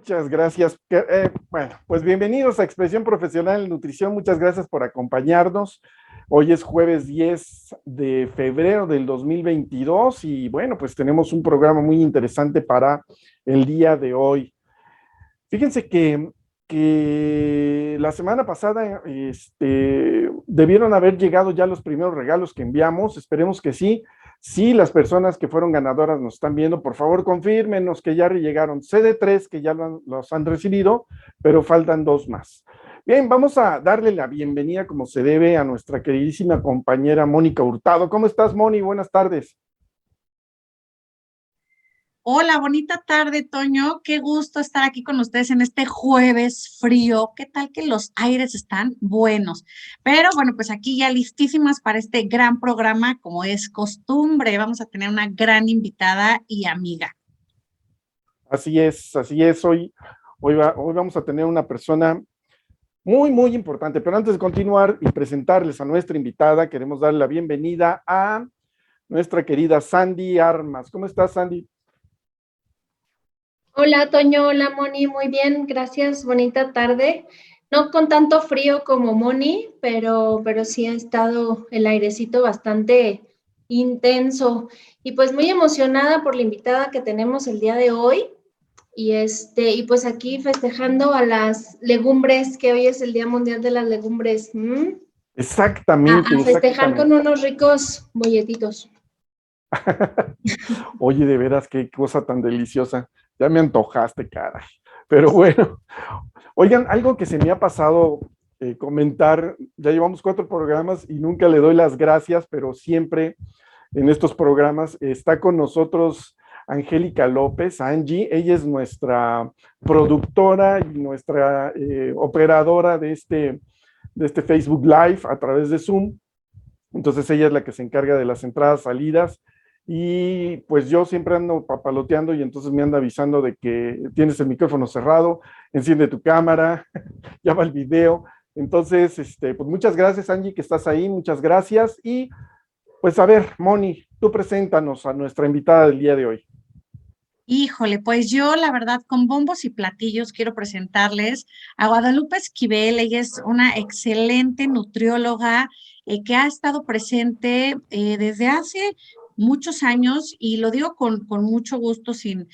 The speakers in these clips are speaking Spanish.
Muchas gracias. Bueno, pues bienvenidos a Expresión Profesional en Nutrición. Muchas gracias por acompañarnos. Hoy es jueves 10 de febrero del 2022 y bueno, pues tenemos un programa muy interesante para el día de hoy. Fíjense que la semana pasada debieron haber llegado ya los primeros regalos que enviamos. Esperemos que sí. Si las personas que fueron ganadoras nos están viendo, por favor confírmenos que ya llegaron. Sé de 3 que ya los han recibido, pero faltan 2 más. Bien, vamos a darle la bienvenida como se debe a nuestra queridísima compañera Mónica Hurtado. ¿Cómo estás, Moni? Buenas tardes. Hola, bonita tarde, Toño. Qué gusto estar aquí con ustedes en este jueves frío. ¿Qué tal que los aires están buenos? Pero bueno, pues aquí ya listísimas para este gran programa, como es costumbre. Vamos a tener una gran invitada y amiga. Así es, así es. Hoy vamos a tener una persona muy importante. Pero antes de continuar y presentarles a nuestra invitada, queremos darle la bienvenida a nuestra querida Sandy Armas. ¿Cómo estás, Sandy? Hola, Toño, hola, Moni, muy bien, gracias, bonita tarde. No con tanto frío como Moni, pero sí ha estado el airecito bastante intenso. Y pues muy emocionada por la invitada que tenemos el día de hoy. Y pues aquí festejando a las legumbres, que hoy es el Día Mundial de las Legumbres. Exactamente, A festejar con exactamente. unos ricos bolletitos. Oye, de veras, qué cosa tan deliciosa. Ya me antojaste, caray. Pero bueno, oigan, algo que se me ha pasado comentar, ya llevamos 4 programas y nunca le doy las gracias, pero siempre en estos programas está con nosotros Angélica López, Angie. Ella es nuestra productora y nuestra operadora de este Facebook Live a través de Zoom. Entonces ella es la que se encarga de las entradas, salidas, y pues yo siempre ando papaloteando y entonces me anda avisando de que tienes el micrófono cerrado, enciende tu cámara, ya va el video. Entonces, pues muchas gracias, Angie, que estás ahí, muchas gracias. Y pues a ver, Moni, tú preséntanos a nuestra invitada del día de hoy. Híjole, pues yo la verdad con bombos y platillos quiero presentarles a Guadalupe Esquivel. Ella es una excelente nutrióloga que ha estado presente desde hace muchos años y lo digo con mucho gusto, sin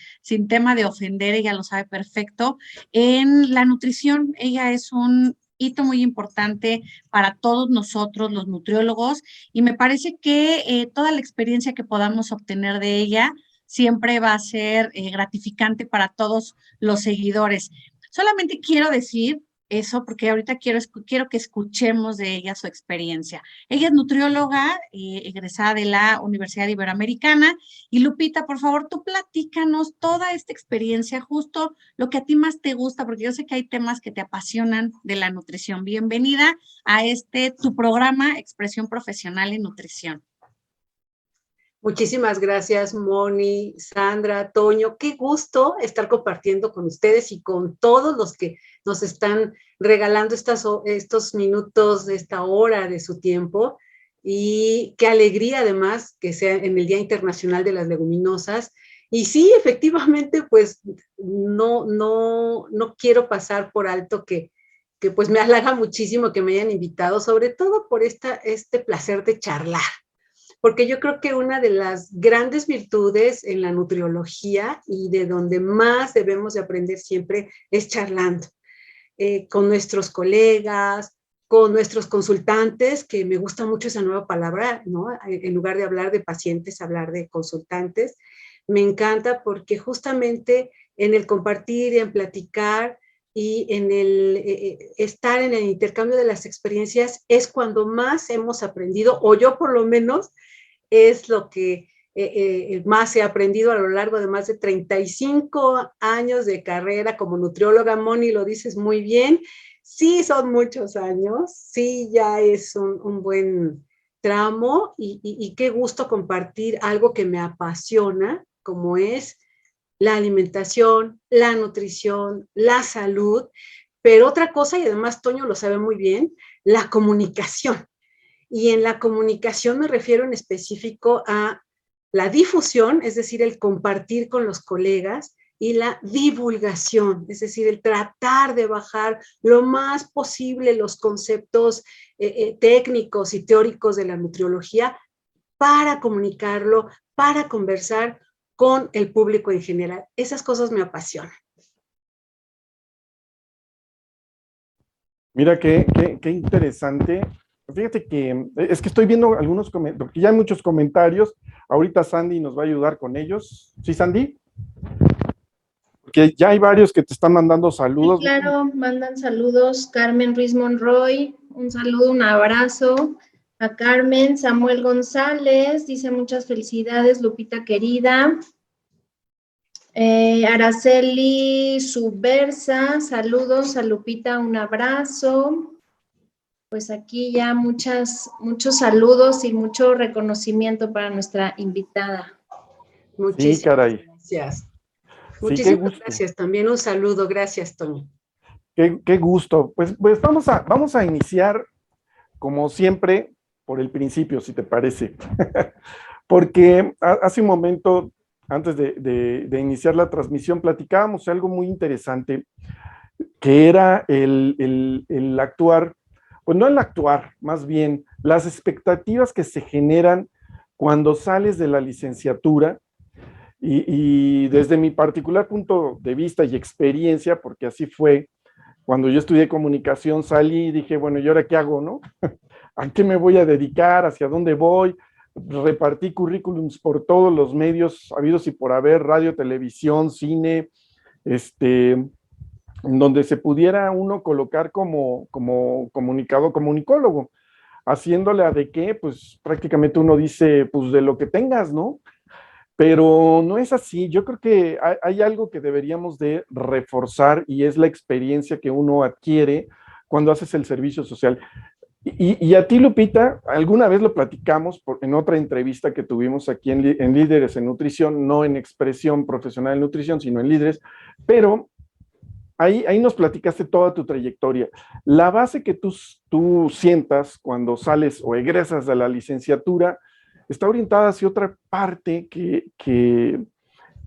tema de ofender, ella lo sabe perfecto. En la nutrición, ella es un hito muy importante para todos nosotros, los nutriólogos, y me parece que toda la experiencia que podamos obtener de ella siempre va a ser gratificante para todos los seguidores. Solamente quiero decir eso porque ahorita quiero que escuchemos de ella su experiencia. Ella es nutrióloga, egresada de la Universidad Iberoamericana. Y Lupita, por favor, tú platícanos toda esta experiencia, justo lo que a ti más te gusta, porque yo sé que hay temas que te apasionan de la nutrición. Bienvenida a tu programa Expresión Profesional en Nutrición. Muchísimas gracias, Moni, Sandra, Toño. Qué gusto estar compartiendo con ustedes y con todos los que nos están regalando estos minutos, esta hora de su tiempo. Y qué alegría, además, que sea en el Día Internacional de las Leguminosas. Y sí, efectivamente, pues no quiero pasar por alto que pues me halaga muchísimo que me hayan invitado, sobre todo por este placer de charlar, porque yo creo que una de las grandes virtudes en la nutriología y de donde más debemos de aprender siempre es charlando con nuestros colegas, con nuestros consultantes, que me gusta mucho esa nueva palabra, ¿no? En lugar de hablar de pacientes, hablar de consultantes. Me encanta porque justamente en el compartir y en platicar y en el estar en el intercambio de las experiencias es cuando más hemos aprendido, o yo por lo menos, es lo que más he aprendido a lo largo de más de 35 años de carrera como nutrióloga. Moni, lo dices muy bien. Sí, son muchos años, sí, ya es un buen tramo y qué gusto compartir algo que me apasiona, como es la alimentación, la nutrición, la salud, pero otra cosa, y además Toño lo sabe muy bien, la comunicación. Y en la comunicación me refiero en específico a la difusión, es decir, el compartir con los colegas y la divulgación, es decir, el tratar de bajar lo más posible los conceptos técnicos y teóricos de la nutriología para comunicarlo, para conversar con el público en general. Esas cosas me apasionan. Mira qué interesante. Fíjate que es que estoy viendo algunos comentarios, porque ya hay muchos comentarios. Ahorita Sandy nos va a ayudar con ellos. ¿Sí, Sandy? Porque ya hay varios que te están mandando saludos. Sí, claro, mandan saludos. Carmen Ruiz Monroy, un saludo, un abrazo. A Carmen, Samuel González, dice muchas felicidades, Lupita querida. Araceli Subversa, saludos a Lupita, un abrazo. Pues aquí ya muchos saludos y mucho reconocimiento para nuestra invitada. Sí, caray. Gracias. Sí, qué Muchísimas gusto. gracias. También un saludo. Gracias, Toño. Qué gusto. Pues vamos a iniciar, como siempre, por el principio, si te parece. Porque hace un momento, antes de iniciar la transmisión, platicábamos algo muy interesante, que era el actuar, pues no el actuar, más bien las expectativas que se generan cuando sales de la licenciatura. Y desde mi particular punto de vista y experiencia, porque así fue, cuando yo estudié comunicación, salí y dije, bueno, ¿y ahora qué hago, no? ¿A qué me voy a dedicar? ¿Hacia dónde voy? Repartí currículums por todos los medios habidos y por haber, radio, televisión, cine, en donde se pudiera uno colocar como comunicólogo, haciéndole a de qué, pues prácticamente uno dice, pues de lo que tengas, ¿no? Pero no es así. Yo creo que hay algo que deberíamos de reforzar y es la experiencia que uno adquiere cuando haces el servicio social. Y a ti, Lupita, alguna vez lo platicamos en otra entrevista que tuvimos aquí en Líderes en Nutrición, no en expresión profesional en nutrición, sino en Líderes, pero ahí nos platicaste toda tu trayectoria. La base que tú sientas cuando sales o egresas de la licenciatura está orientada hacia otra parte que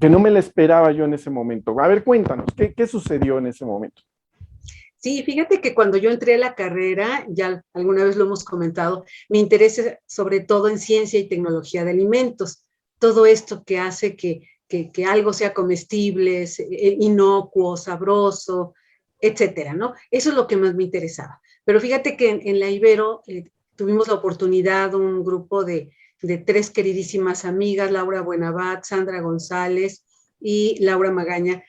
no me la esperaba yo en ese momento. A ver, cuéntanos, ¿qué sucedió en ese momento? Sí, fíjate que cuando yo entré a la carrera, ya alguna vez lo hemos comentado, mi interés es sobre todo en ciencia y tecnología de alimentos. Todo esto que hace que algo sea comestible, inocuo, sabroso, etcétera, ¿no? Eso es lo que más me interesaba. Pero fíjate que en la Ibero tuvimos la oportunidad, un grupo de 3 queridísimas amigas, Laura Buenabat, Sandra González y Laura Magaña,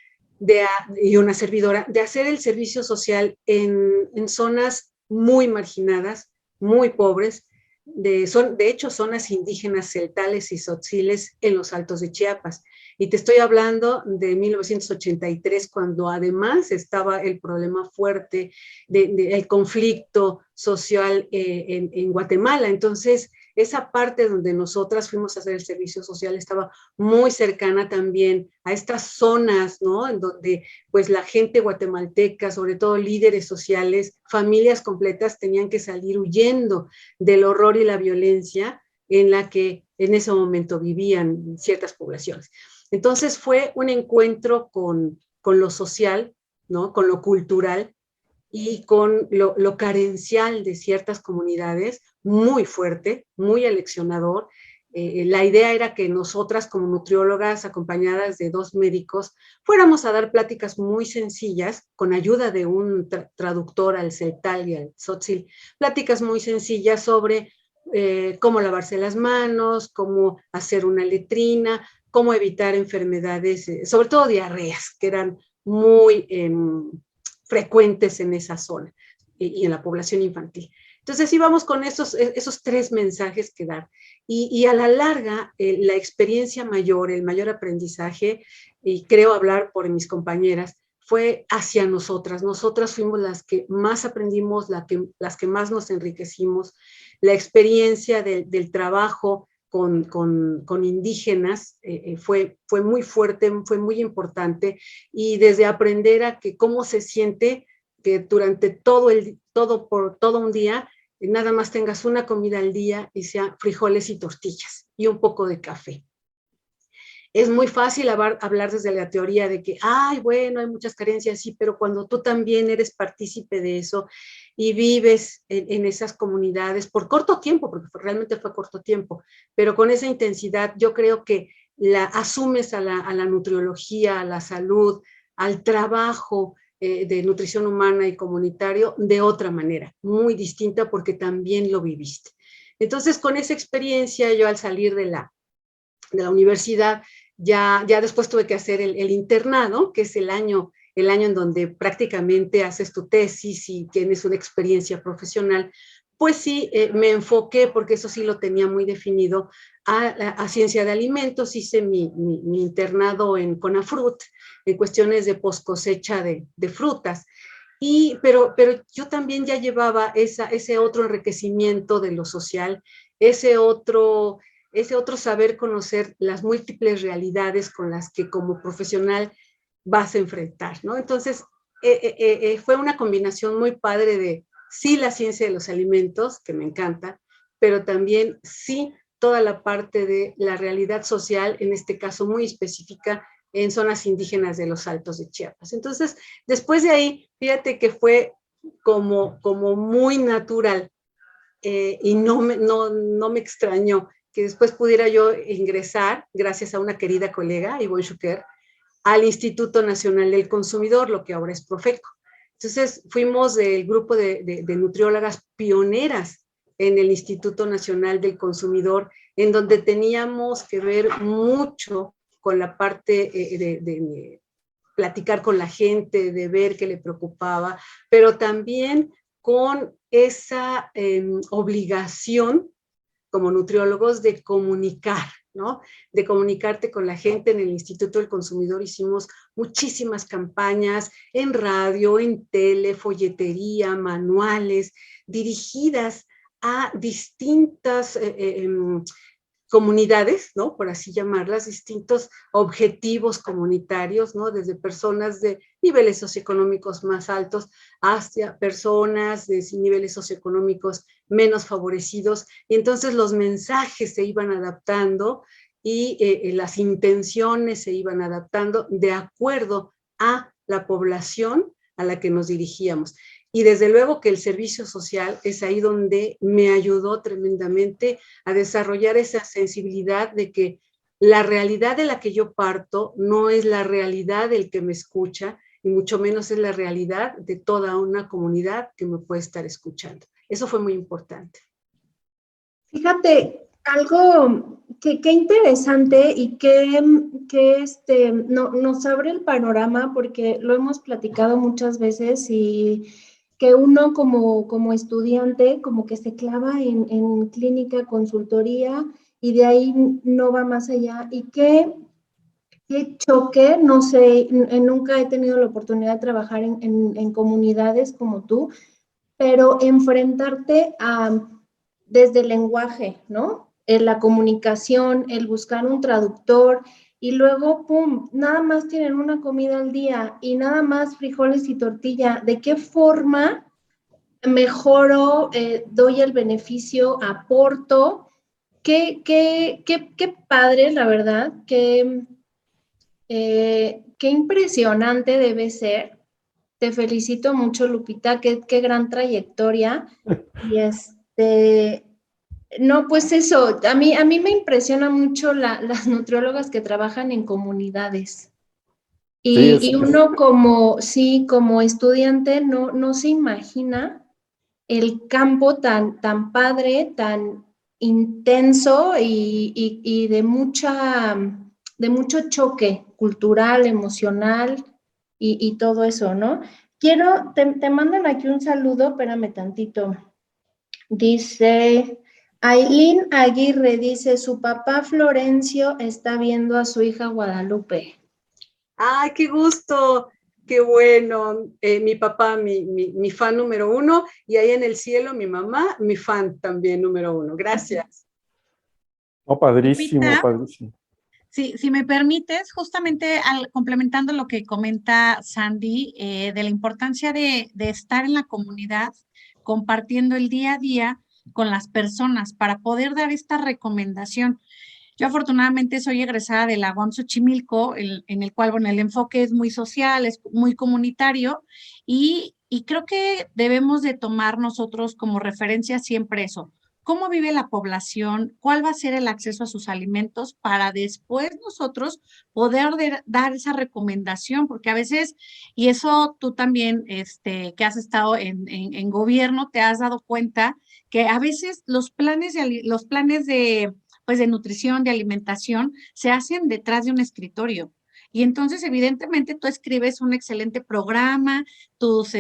y una servidora, de hacer el servicio social en zonas muy marginadas, muy pobres, de hecho zonas indígenas celtales y tzotziles en los Altos de Chiapas. Y te estoy hablando de 1983, cuando además estaba el problema fuerte del conflicto social en Guatemala. Entonces, esa parte donde nosotras fuimos a hacer el servicio social estaba muy cercana también a estas zonas, ¿no? En donde pues la gente guatemalteca, sobre todo líderes sociales, familias completas tenían que salir huyendo del horror y la violencia en la que en ese momento vivían ciertas poblaciones. Entonces fue un encuentro con lo social, ¿no? Con lo cultural y con lo carencial de ciertas comunidades, muy fuerte, muy aleccionador. La idea era que nosotras como nutriólogas, acompañadas de 2 médicos, fuéramos a dar pláticas muy sencillas, con ayuda de un traductor al celtal y al tzotzil, pláticas muy sencillas sobre cómo lavarse las manos, cómo hacer una letrina, cómo evitar enfermedades, sobre todo diarreas, que eran muy frecuentes en esa zona y en la población infantil. Entonces íbamos con esos 3 mensajes que dar. Y a la larga, la experiencia mayor, el mayor aprendizaje, y creo hablar por mis compañeras, fue hacia nosotras. Nosotras fuimos las que más aprendimos, las que más nos enriquecimos. La experiencia del trabajo con indígenas fue muy fuerte, fue muy importante, y desde aprender a que cómo se siente que durante todo un día nada más tengas una comida al día y sea frijoles y tortillas y un poco de café. Es muy fácil hablar desde la teoría de que, ay, bueno, hay muchas carencias, sí, pero cuando tú también eres partícipe de eso y vives en esas comunidades por corto tiempo, porque realmente fue corto tiempo, pero con esa intensidad, yo creo que la asumes a la nutriología, a la salud, al trabajo de nutrición humana y comunitario de otra manera, muy distinta porque también lo viviste. Entonces, con esa experiencia, yo al salir de la universidad, ya después tuve que hacer el internado, que es el año en donde prácticamente haces tu tesis y tienes una experiencia profesional. Pues sí, me enfoqué, porque eso sí lo tenía muy definido, a ciencia de alimentos. Hice mi internado en Conafrut, en cuestiones de post cosecha de frutas. Pero yo también ya llevaba ese otro enriquecimiento de lo social, ese otro saber conocer las múltiples realidades con las que como profesional vas a enfrentar, ¿no? Entonces, fue una combinación muy padre de, sí, la ciencia de los alimentos, que me encanta, pero también, sí, toda la parte de la realidad social, en este caso muy específica, en zonas indígenas de los Altos de Chiapas. Entonces, después de ahí, fíjate que fue como muy natural, y no me extrañó que después pudiera yo ingresar, gracias a una querida colega, Ivonne Schuker, al Instituto Nacional del Consumidor, lo que ahora es Profeco. Entonces, fuimos del grupo de nutriólogas pioneras en el Instituto Nacional del Consumidor, en donde teníamos que ver mucho con la parte de platicar con la gente, de ver qué le preocupaba, pero también con esa obligación como nutriólogos de comunicar, ¿no? De comunicarte con la gente. En el Instituto del Consumidor hicimos muchísimas campañas en radio, en tele, folletería, manuales, dirigidas a distintas comunidades, ¿no? Por así llamarlas, distintos objetivos comunitarios, ¿no? Desde personas de niveles socioeconómicos más altos hacia personas de niveles socioeconómicos menos favorecidos. Y entonces los mensajes se iban adaptando y las intenciones se iban adaptando de acuerdo a la población a la que nos dirigíamos. Y desde luego que el servicio social es ahí donde me ayudó tremendamente a desarrollar esa sensibilidad de que la realidad de la que yo parto no es la realidad del que me escucha, y mucho menos es la realidad de toda una comunidad que me puede estar escuchando. Eso fue muy importante. Fíjate, algo que interesante y que nos abre el panorama, porque lo hemos platicado muchas veces, y que uno como estudiante como que se clava en clínica, consultoría, y de ahí no va más allá. Y qué choque, no sé, nunca he tenido la oportunidad de trabajar en comunidades como tú, pero enfrentarte desde el lenguaje, ¿no? La comunicación, el buscar un traductor, y luego, pum, nada más tienen una comida al día y nada más frijoles y tortilla. ¿De qué forma mejoro, doy el beneficio, aporto? Qué padre, la verdad, qué impresionante debe ser. Te felicito mucho, Lupita, qué gran trayectoria. Y no, pues eso, a mí me impresiona mucho las nutriólogas que trabajan en comunidades. Sí, Y uno como estudiante no se imagina el campo tan padre, tan intenso, y de mucho choque cultural, emocional, y todo eso, ¿no? Te mandan aquí un saludo, espérame tantito. Dice Aileen Aguirre, dice, su papá Florencio está viendo a su hija Guadalupe. ¡Ay, qué gusto! ¡Qué bueno! Mi papá, mi fan número 1, y ahí en el cielo mi mamá, mi fan también número 1. Gracias. Oh, padrísimo, Lupita, padrísimo. si me permites, justamente complementando lo que comenta Sandy, de la importancia de estar en la comunidad, compartiendo el día a día con las personas para poder dar esta recomendación. Yo afortunadamente soy egresada de la UAM Xochimilco, en el cual, bueno, el enfoque es muy social, es muy comunitario y creo que debemos de tomar nosotros como referencia siempre eso. ¿Cómo vive la población? ¿Cuál va a ser el acceso a sus alimentos para después nosotros poder dar esa recomendación? Porque a veces, y eso tú también, que has estado en gobierno, te has dado cuenta que a veces los planes de pues de nutrición, de alimentación, se hacen detrás de un escritorio. Y entonces, evidentemente, tú escribes un excelente programa, tus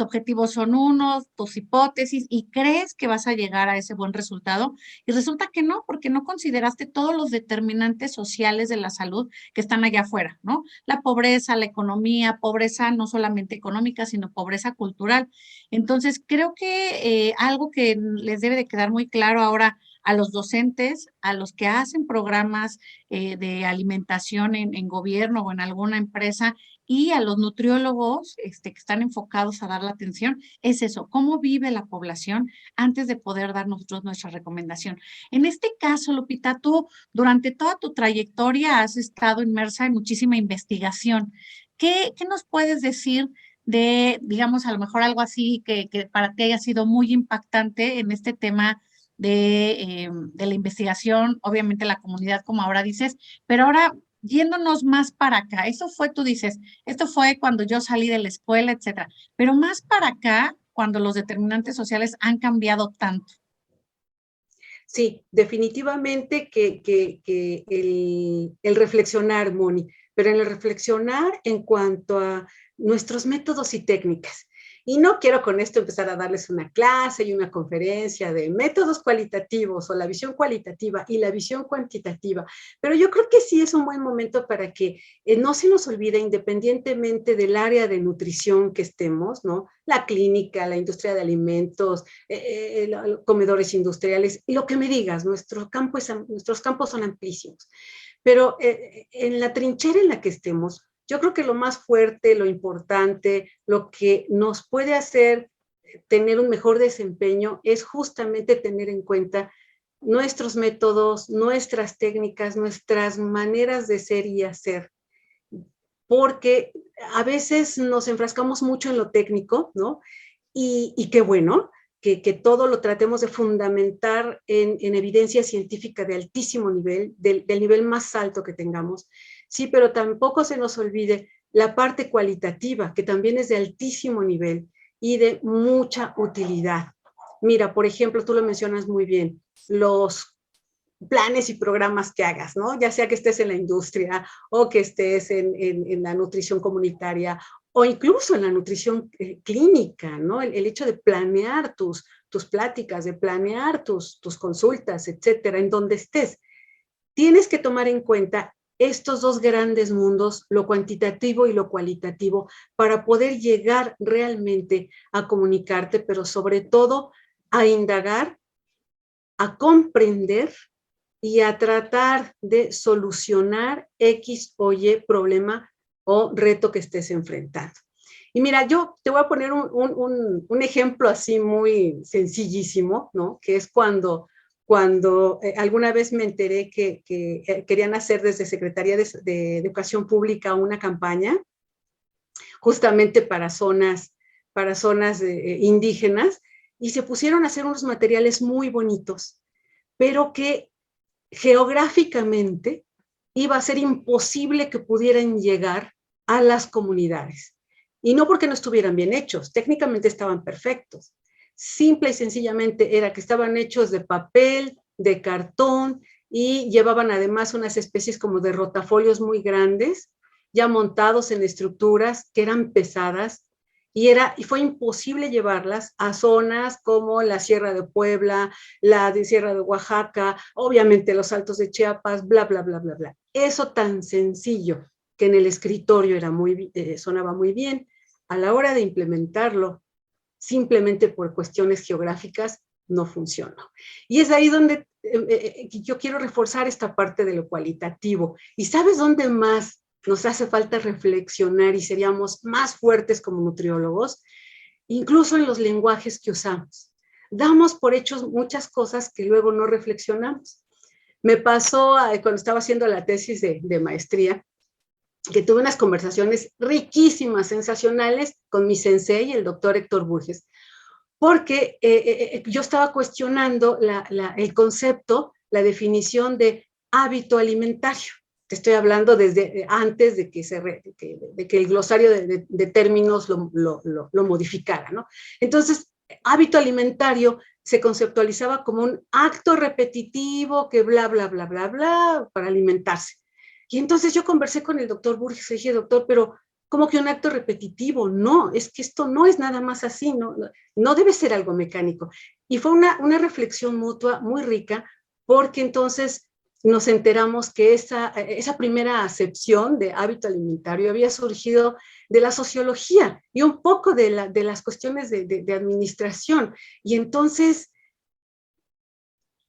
objetivos son unos, tus hipótesis, y crees que vas a llegar a ese buen resultado. Y resulta que no, porque no consideraste todos los determinantes sociales de la salud que están allá afuera, ¿no? La pobreza, la economía, pobreza no solamente económica, sino pobreza cultural. Entonces, creo que algo que les debe de quedar muy claro ahora a los docentes, a los que hacen programas de alimentación en gobierno o en alguna empresa y a los nutriólogos que están enfocados a dar la atención, es eso, cómo vive la población antes de poder dar nosotros nuestra recomendación. En este caso, Lupita, tú durante toda tu trayectoria has estado inmersa en muchísima investigación. ¿Qué nos puedes decir de, digamos, a lo mejor algo así que para ti haya sido muy impactante en este tema de la investigación, obviamente la comunidad, como ahora dices, pero ahora yéndonos más para acá, eso fue, tú dices, esto fue cuando yo salí de la escuela, etcétera, pero más para acá, cuando los determinantes sociales han cambiado tanto. Sí, definitivamente que el reflexionar, Moni, pero en el reflexionar en cuanto a nuestros métodos y técnicas. Y no quiero con esto empezar a darles una clase y una conferencia de métodos cualitativos o la visión cualitativa y la visión cuantitativa, pero yo creo que sí es un buen momento para que no se nos olvide, independientemente del área de nutrición que estemos, ¿no? La clínica, la industria de alimentos, comedores industriales, lo que me digas, nuestros campos son amplísimos. Pero en la trinchera en la que estemos, yo creo que lo más fuerte, lo importante, lo que nos puede hacer tener un mejor desempeño es justamente tener en cuenta nuestros métodos, nuestras técnicas, nuestras maneras de ser y hacer. Porque a veces nos enfrascamos mucho en lo técnico, ¿no? Y qué bueno que todo lo tratemos de fundamentar en evidencia científica de altísimo nivel, del nivel más alto que tengamos. Sí, pero tampoco se nos olvide la parte cualitativa, que también es de altísimo nivel y de mucha utilidad. Mira, por ejemplo, tú lo mencionas muy bien, los planes y programas que hagas, ¿no? Ya sea que estés en la industria o que estés en la nutrición comunitaria o incluso en la nutrición clínica, ¿no? El hecho de planear tus pláticas, de planear tus consultas, etcétera, en donde estés. Tienes que tomar en cuenta estos dos grandes mundos, lo cuantitativo y lo cualitativo, para poder llegar realmente a comunicarte, pero sobre todo a indagar, a comprender y a tratar de solucionar X o Y problema o reto que estés enfrentando. Y mira, yo te voy a poner un ejemplo así muy sencillísimo, ¿no? Que es cuando alguna vez me enteré que querían hacer desde Secretaría de Educación Pública una campaña justamente para zonas indígenas, y se pusieron a hacer unos materiales muy bonitos, pero que geográficamente iba a ser imposible que pudieran llegar a las comunidades. Y no porque no estuvieran bien hechos, técnicamente estaban perfectos. Simple y sencillamente era que estaban hechos de papel, de cartón, y llevaban además unas especies como de rotafolios muy grandes, ya montados en estructuras que eran pesadas, y fue imposible llevarlas a zonas como la Sierra de Puebla, la de Sierra de Oaxaca, obviamente los Altos de Chiapas, bla, bla, bla, bla, bla. Eso tan sencillo que en el escritorio sonaba muy bien, a la hora de implementarlo, simplemente por cuestiones geográficas, no funcionó. Y es ahí donde yo quiero reforzar esta parte de lo cualitativo. ¿Y sabes dónde más nos hace falta reflexionar y seríamos más fuertes como nutriólogos? Incluso en los lenguajes que usamos. Damos por hechos muchas cosas que luego no reflexionamos. Me pasó cuando estaba haciendo la tesis de maestría, que tuve unas conversaciones riquísimas, sensacionales, con mi sensei, el doctor Héctor Burges, porque yo estaba cuestionando el concepto, la definición de hábito alimentario. Te estoy hablando desde antes de que el glosario de términos lo modificara, ¿no? Entonces, hábito alimentario se conceptualizaba como un acto repetitivo que bla, bla, bla, bla, bla, para alimentarse. Y entonces yo conversé con el doctor Burges y dije, doctor, pero ¿cómo que un acto repetitivo? No, es que esto no es nada más así, no debe ser algo mecánico. Y fue una reflexión mutua muy rica, porque entonces nos enteramos que esa primera acepción de hábito alimentario había surgido de la sociología y un poco de las cuestiones de administración. Y entonces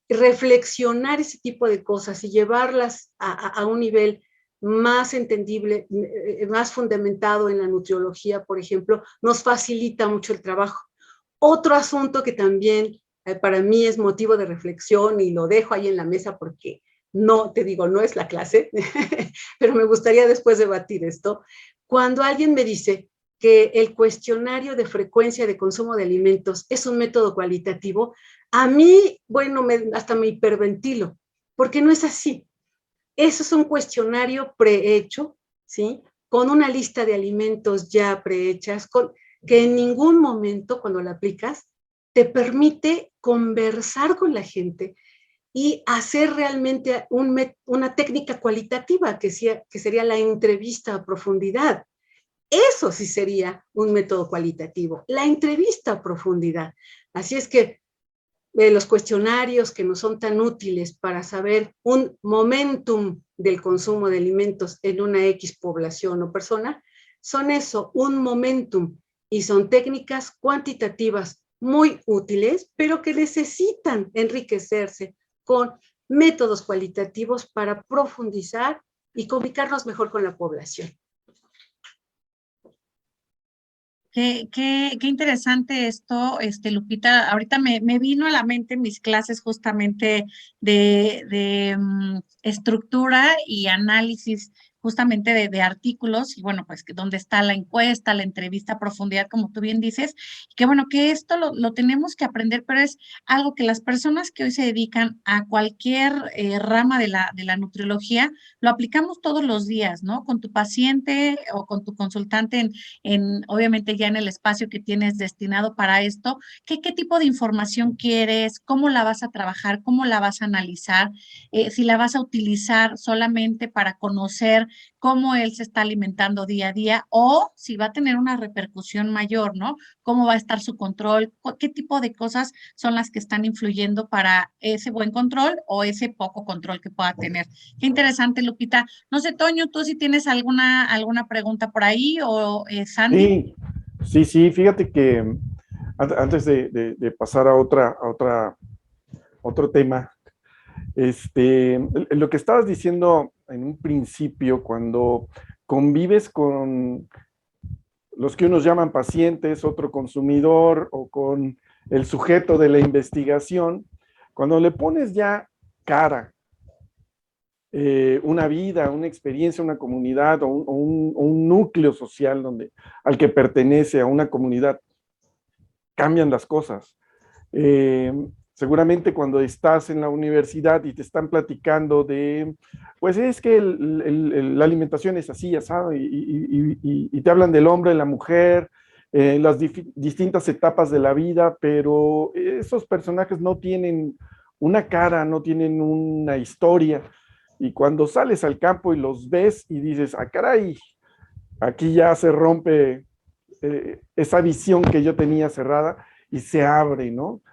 reflexionar ese tipo de cosas y llevarlas a un nivel más entendible, más fundamentado en la nutriología, por ejemplo, nos facilita mucho el trabajo. Otro asunto que también para mí es motivo de reflexión, y lo dejo ahí en la mesa porque no, te digo, no es la clase, pero me gustaría después debatir esto. Cuando alguien me dice que el cuestionario de frecuencia de consumo de alimentos es un método cualitativo, a mí, bueno, hasta me hiperventilo, porque no es así. Eso es un cuestionario prehecho, ¿sí? Con una lista de alimentos ya prehechas, que en ningún momento, cuando la aplicas, te permite conversar con la gente y hacer realmente una técnica cualitativa, que sería la entrevista a profundidad. Eso sí sería un método cualitativo, la entrevista a profundidad. Así es que los cuestionarios que no son tan útiles para saber un momentum del consumo de alimentos en una X población o persona, son eso, un momentum, y son técnicas cuantitativas muy útiles, pero que necesitan enriquecerse con métodos cualitativos para profundizar y comunicarnos mejor con la población. Qué interesante esto, Lupita. Ahorita me vino a la mente mis clases justamente de estructura y análisis justamente de artículos, y bueno, pues donde está la encuesta, la entrevista a profundidad, como tú bien dices, y que bueno, que esto lo tenemos que aprender, pero es algo que las personas que hoy se dedican a cualquier rama de la nutriología, lo aplicamos todos los días, ¿no? Con tu paciente o con tu consultante obviamente ya en el espacio que tienes destinado para esto, ¿qué tipo de información quieres? ¿Cómo la vas a trabajar? ¿Cómo la vas a analizar? Si la vas a utilizar solamente para conocer cómo él se está alimentando día a día, o si va a tener una repercusión mayor, ¿no? ¿Cómo va a estar su control? ¿Qué tipo de cosas son las que están influyendo para ese buen control o ese poco control que pueda tener? Qué interesante, Lupita. No sé, Toño, tú si tienes alguna pregunta por ahí, o Sandy. Sí, fíjate que antes de pasar a otro tema, lo que estabas diciendo en un principio, cuando convives con los que unos llaman pacientes, otro consumidor, o con el sujeto de la investigación, cuando le pones ya cara, una vida, una experiencia, una comunidad o un núcleo social al que pertenece, a una comunidad, cambian las cosas. Seguramente cuando estás en la universidad y te están platicando pues es que la alimentación es así, asado, y te hablan del hombre, la mujer, las distintas etapas de la vida, pero esos personajes no tienen una cara, no tienen una historia. Y cuando sales al campo y los ves y dices, ah, caray, aquí ya se rompe esa visión que yo tenía cerrada y se abre, ¿no?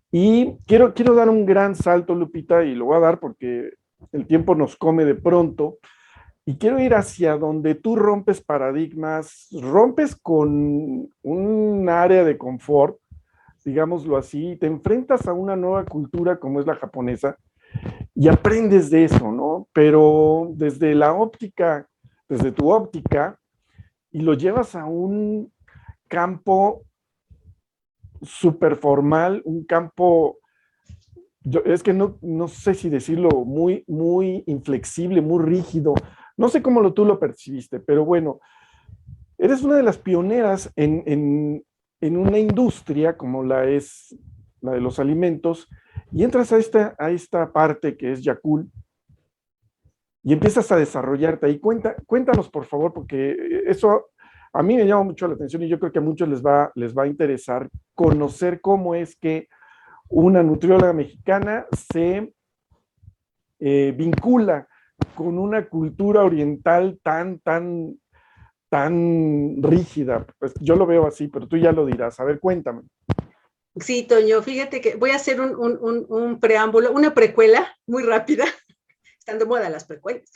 Y quiero dar un gran salto, Lupita, y lo voy a dar porque el tiempo nos come de pronto, y quiero ir hacia donde tú rompes paradigmas, rompes con un área de confort, digámoslo así, y te enfrentas a una nueva cultura como es la japonesa, y aprendes de eso, ¿no? Pero desde tu óptica, y lo llevas a un campo súper formal, un campo es que no sé si decirlo, muy inflexible, muy rígido. No sé cómo tú lo percibiste, pero bueno, eres una de las pioneras en una industria como la es la de los alimentos, y entras a esta parte que es Yakult y empiezas a desarrollarte ahí. Cuéntanos, por favor, porque eso a mí me llama mucho la atención y yo creo que a muchos les va a interesar conocer cómo es que una nutrióloga mexicana se vincula con una cultura oriental tan rígida. Pues yo lo veo así, pero tú ya lo dirás. A ver, cuéntame. Sí, Toño, fíjate que voy a hacer un preámbulo, una precuela muy rápida. Están de moda las precuelas.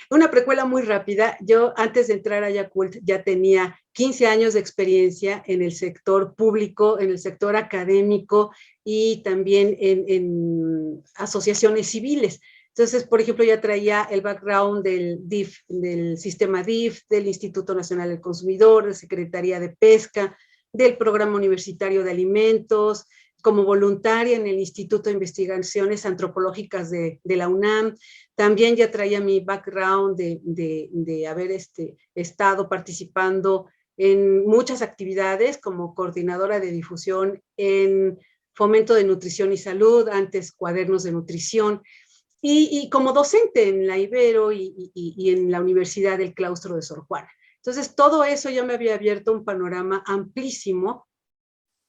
Una precuela muy rápida. Yo antes de entrar a Yakult ya tenía 15 años de experiencia en el sector público, en el sector académico y también en asociaciones civiles. Entonces, por ejemplo, ya traía el background del DIF, del sistema DIF, del Instituto Nacional del Consumidor, de Secretaría de Pesca, del Programa Universitario de Alimentos, como voluntaria en el Instituto de Investigaciones Antropológicas de la UNAM. También ya traía mi background de haber estado participando en muchas actividades como coordinadora de difusión en fomento de nutrición y salud, antes cuadernos de nutrición, y como docente en la Ibero y en la Universidad del Claustro de Sor Juana. Entonces, todo eso ya me había abierto un panorama amplísimo,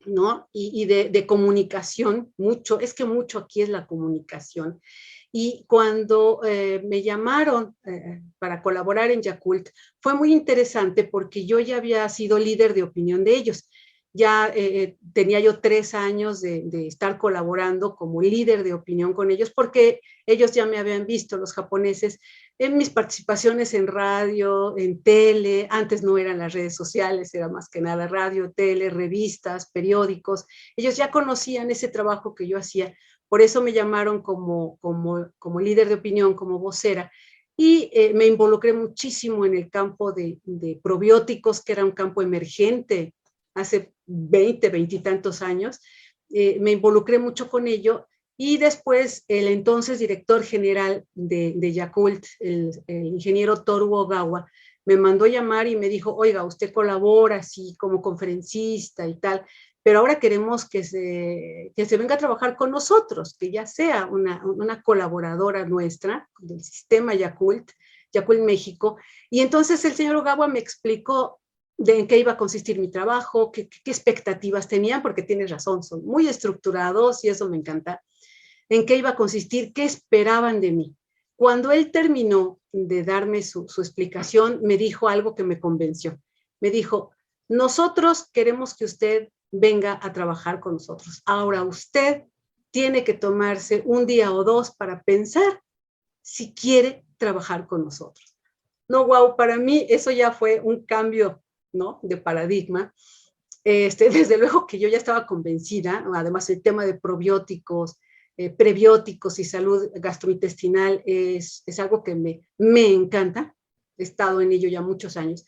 ¿no? Y de comunicación, mucho, es que mucho aquí es la comunicación. Y cuando me llamaron para colaborar en Yakult, fue muy interesante porque yo ya había sido líder de opinión de ellos. Ya tenía yo 3 años de estar colaborando como líder de opinión con ellos, porque ellos ya me habían visto, los japoneses, en mis participaciones en radio, en tele. Antes no eran las redes sociales, era más que nada radio, tele, revistas, periódicos. Ellos ya conocían ese trabajo que yo hacía, por eso me llamaron como líder de opinión, como vocera, y me involucré muchísimo en el campo de probióticos, que era un campo emergente hace 20 y tantos años. Me involucré mucho con ello, y después el entonces director general de Yakult, el ingeniero Toru Ogawa, me mandó llamar y me dijo, oiga, usted colabora así como conferencista y tal, pero ahora queremos que se venga a trabajar con nosotros, que ya sea una colaboradora nuestra del sistema Yakult México. Y entonces el señor Ogawa me explicó de en qué iba a consistir mi trabajo, qué expectativas tenían, porque tienes razón, son muy estructurados y eso me encanta, en qué iba a consistir, qué esperaban de mí. Cuando él terminó de darme su explicación, me dijo algo que me convenció. Me dijo, nosotros queremos que usted venga a trabajar con nosotros. Ahora usted tiene que tomarse un día o dos para pensar si quiere trabajar con nosotros. No, wow, para mí eso ya fue un cambio, ¿no?, de paradigma. Desde luego que yo ya estaba convencida, además el tema de probióticos, prebióticos y salud gastrointestinal es algo que me encanta. He estado en ello ya muchos años.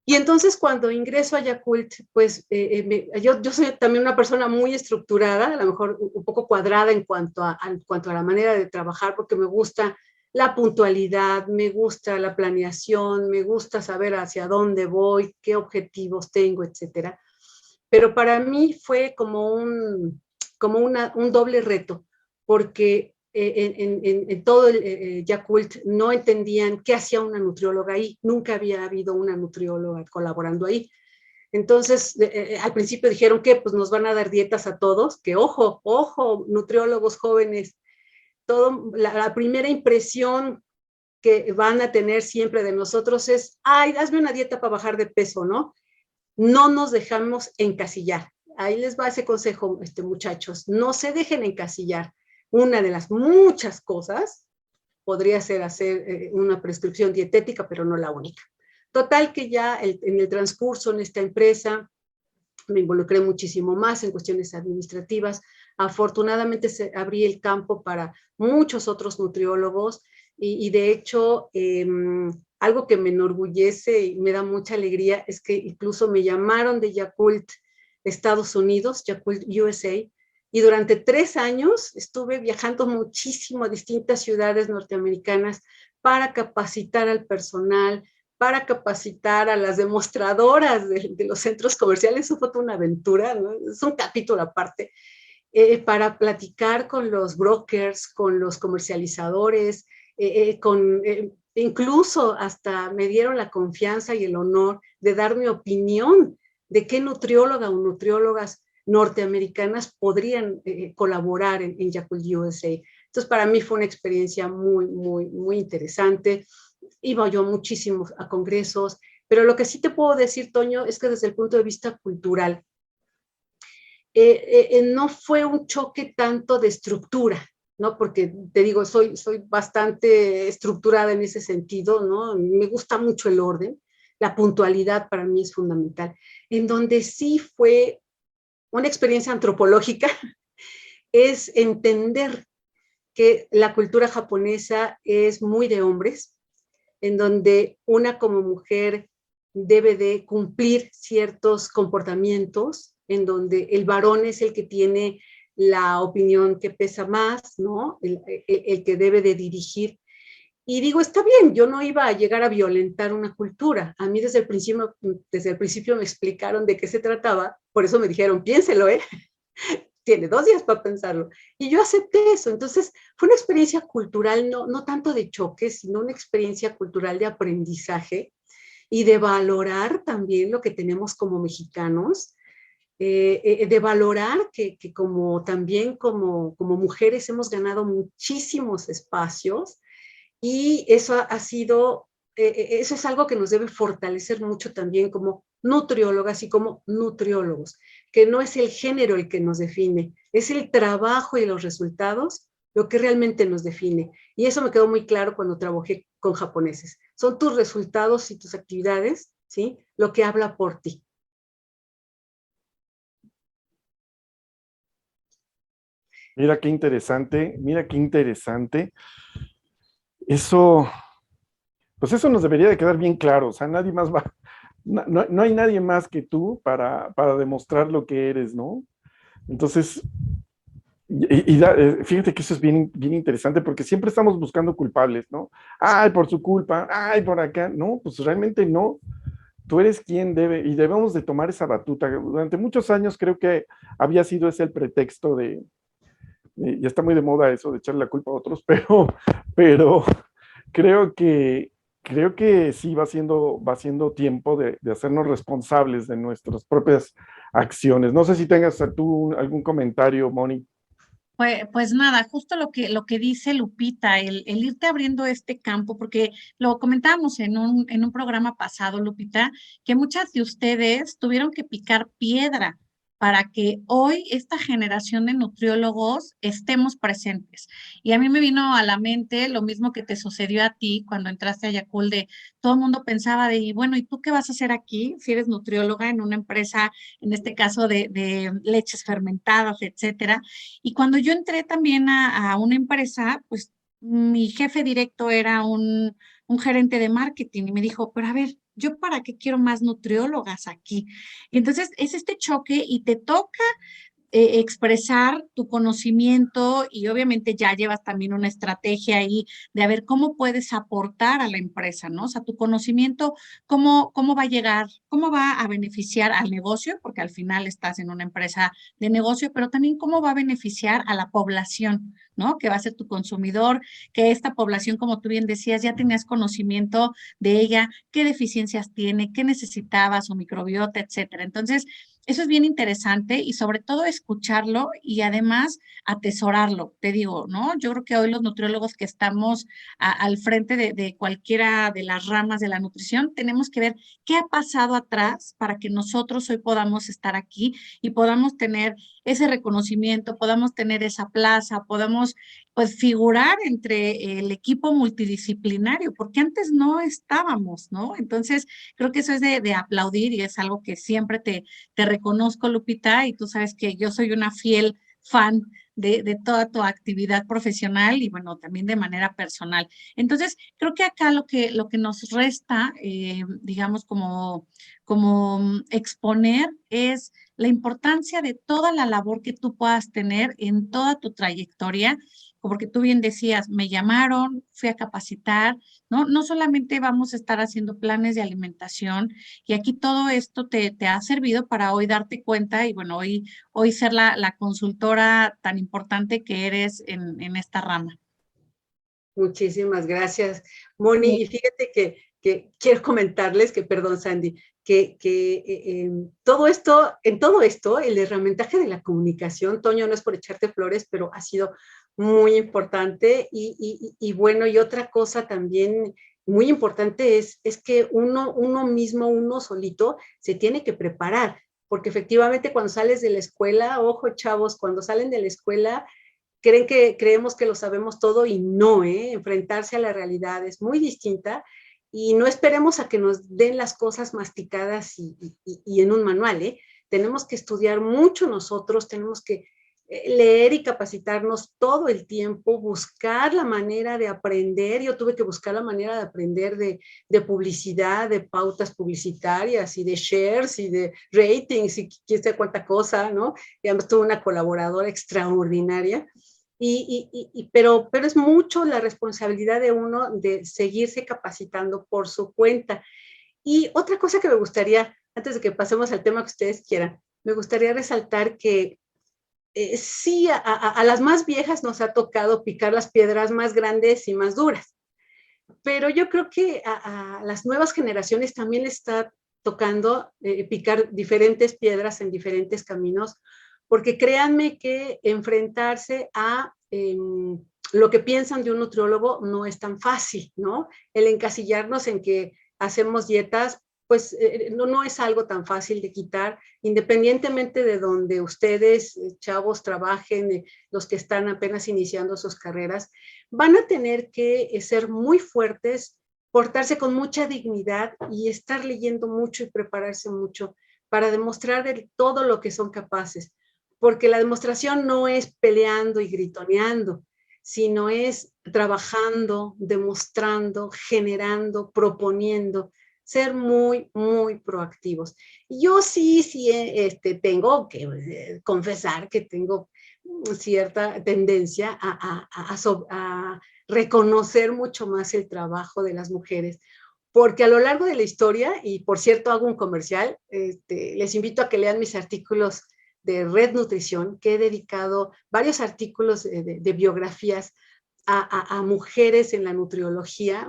Y entonces cuando ingreso a Yakult, pues yo soy también una persona muy estructurada, a lo mejor un poco cuadrada en cuanto a la manera de trabajar, porque me gusta la puntualidad, me gusta la planeación, me gusta saber hacia dónde voy, qué objetivos tengo, etcétera. Pero para mí fue como un doble reto, porque en todo el Yakult no entendían qué hacía una nutrióloga ahí. Nunca había habido una nutrióloga colaborando ahí. Entonces, al principio dijeron que pues nos van a dar dietas a todos, que ojo, nutriólogos jóvenes, la primera impresión que van a tener siempre de nosotros es, ay, hazme una dieta para bajar de peso, ¿no? No nos dejamos encasillar. Ahí les va ese consejo, muchachos, no se dejen encasillar. Una de las muchas cosas podría ser hacer una prescripción dietética, pero no la única. Total que ya en el transcurso en esta empresa me involucré muchísimo más en cuestiones administrativas. Afortunadamente se abrí el campo para muchos otros nutriólogos y de hecho algo que me enorgullece y me da mucha alegría es que incluso me llamaron de Yakult Estados Unidos, Yakult USA, Y durante 3 años estuve viajando muchísimo a distintas ciudades norteamericanas para capacitar al personal, para capacitar a las demostradoras de los centros comerciales. Eso fue toda una aventura, ¿no? Es un capítulo aparte. Para platicar con los brokers, con los comercializadores, incluso hasta me dieron la confianza y el honor de dar mi opinión de qué nutrióloga o nutriólogas norteamericanas podrían colaborar en Yakult USA. Entonces, para mí fue una experiencia muy, muy, muy interesante. Iba yo muchísimo a congresos, pero lo que sí te puedo decir, Toño, es que desde el punto de vista cultural, no fue un choque tanto de estructura, ¿no? Porque te digo, soy bastante estructurada en ese sentido, ¿no? Me gusta mucho el orden, la puntualidad para mí es fundamental. En donde sí fue una experiencia antropológica es entender que la cultura japonesa es muy de hombres, en donde una como mujer debe de cumplir ciertos comportamientos, en donde el varón es el que tiene la opinión que pesa más, ¿no? El que debe de dirigir. Y digo, está bien, yo no iba a llegar a violentar una cultura. A mí desde el principio me explicaron de qué se trataba, por eso me dijeron, piénselo, ¿eh? Tiene 2 días para pensarlo. Y yo acepté eso. Entonces, fue una experiencia cultural, no tanto de choque, sino una experiencia cultural de aprendizaje y de valorar también lo que tenemos como mexicanos, de valorar que como también como mujeres hemos ganado muchísimos espacios y eso ha sido, eso es algo que nos debe fortalecer mucho también como nutriólogas y como nutriólogos, que no es el género el que nos define, es el trabajo y los resultados lo que realmente nos define. Y eso me quedó muy claro cuando trabajé con japoneses. Son tus resultados y tus actividades, ¿sí? Lo que habla por ti. Mira qué interesante, mira qué interesante. Eso, pues eso nos debería de quedar bien claro. O sea, nadie más va, no hay nadie más que tú para demostrar lo que eres, ¿no? Entonces, fíjate que eso es bien, bien interesante porque siempre estamos buscando culpables, ¿no? Ay, por su culpa, ay, por acá. No, pues realmente no. Tú eres quien debe y debemos de tomar esa batuta. Durante muchos años creo que había sido ese el pretexto ya está muy de moda eso de echarle la culpa a otros, pero creo que, creo que sí va siendo tiempo de hacernos responsables de nuestras propias acciones. No sé si tengas tú algún comentario, Moni. Pues nada, justo lo que dice Lupita, el irte abriendo este campo, porque lo comentábamos en un programa pasado, Lupita, que muchas de ustedes tuvieron que picar piedra para que hoy esta generación de nutriólogos estemos presentes. Y a mí me vino a la mente lo mismo que te sucedió a ti cuando entraste a Yakult, de todo el mundo pensaba de, y bueno, ¿y tú qué vas a hacer aquí si eres nutrióloga en una empresa, en este caso de leches fermentadas, etcétera? Y cuando yo entré también a una empresa, pues mi jefe directo era un gerente de marketing y me dijo, pero a ver, ¿yo para qué quiero más nutriólogas aquí? Y entonces es este choque y te toca expresar tu conocimiento y obviamente ya llevas también una estrategia ahí de a ver cómo puedes aportar a la empresa, ¿no? O sea, tu conocimiento, cómo va a llegar, cómo va a beneficiar al negocio, porque al final estás en una empresa de negocio, pero también cómo va a beneficiar a la población, ¿no? Que va a ser tu consumidor, que esta población, como tú bien decías, ya tenías conocimiento de ella, qué deficiencias tiene, qué necesitaba, su microbiota, etcétera. Entonces, eso es bien interesante y sobre todo escucharlo y además atesorarlo, te digo, ¿no? Yo creo que hoy los nutriólogos que estamos al frente de cualquiera de las ramas de la nutrición, tenemos que ver qué ha pasado atrás para que nosotros hoy podamos estar aquí y podamos tener ese reconocimiento, podamos tener esa plaza, podamos pues figurar entre el equipo multidisciplinario, porque antes no estábamos, ¿no? Entonces, creo que eso es de aplaudir y es algo que siempre te reconozco, Lupita, y tú sabes que yo soy una fiel fan de toda tu actividad profesional y bueno, también de manera personal. Entonces, creo que acá lo que nos resta, digamos, como exponer es la importancia de toda la labor que tú puedas tener en toda tu trayectoria, porque tú bien decías, me llamaron, fui a capacitar, ¿no? No solamente vamos a estar haciendo planes de alimentación, y aquí todo esto te ha servido para hoy darte cuenta y bueno, hoy ser la consultora tan importante que eres en esta rama. Muchísimas gracias, Moni. Y fíjate que quiero comentarles que, perdón, Sandy, todo esto, en todo esto, el herramientaje de la comunicación, Toño, no es por echarte flores, pero ha sido muy importante. Y bueno, y otra cosa también muy importante es que uno mismo, uno solito, se tiene que preparar, porque efectivamente cuando sales de la escuela, ojo chavos, cuando salen de la escuela, creemos que lo sabemos todo y no, enfrentarse a la realidad es muy distinta y no esperemos a que nos den las cosas masticadas y en un manual, tenemos que estudiar mucho nosotros, tenemos que leer y capacitarnos todo el tiempo, buscar la manera de aprender. Yo tuve que buscar la manera de aprender de publicidad, de pautas publicitarias y de shares y de ratings y quién sabe cuánta cosa, ¿no? Y además tuve una colaboradora extraordinaria. Pero es mucho la responsabilidad de uno de seguirse capacitando por su cuenta. Y otra cosa que me gustaría, antes de que pasemos al tema que ustedes quieran, me gustaría resaltar que sí, a las más viejas nos ha tocado picar las piedras más grandes y más duras, pero yo creo que a las nuevas generaciones también les está tocando picar diferentes piedras en diferentes caminos, porque créanme que enfrentarse a lo que piensan de un nutriólogo no es tan fácil, ¿no? El encasillarnos en que hacemos dietas, pues no es algo tan fácil de quitar, independientemente de donde ustedes, chavos, trabajen, los que están apenas iniciando sus carreras, van a tener que ser muy fuertes, portarse con mucha dignidad y estar leyendo mucho y prepararse mucho para demostrar todo lo que son capaces, porque la demostración no es peleando y gritoneando, sino es trabajando, demostrando, generando, proponiendo, ser muy, muy proactivos. Yo sí, tengo que confesar que tengo cierta tendencia a reconocer mucho más el trabajo de las mujeres, porque a lo largo de la historia, y por cierto hago un comercial, les invito a que lean mis artículos de Red Nutrición, que he dedicado varios artículos de biografías a mujeres en la nutriología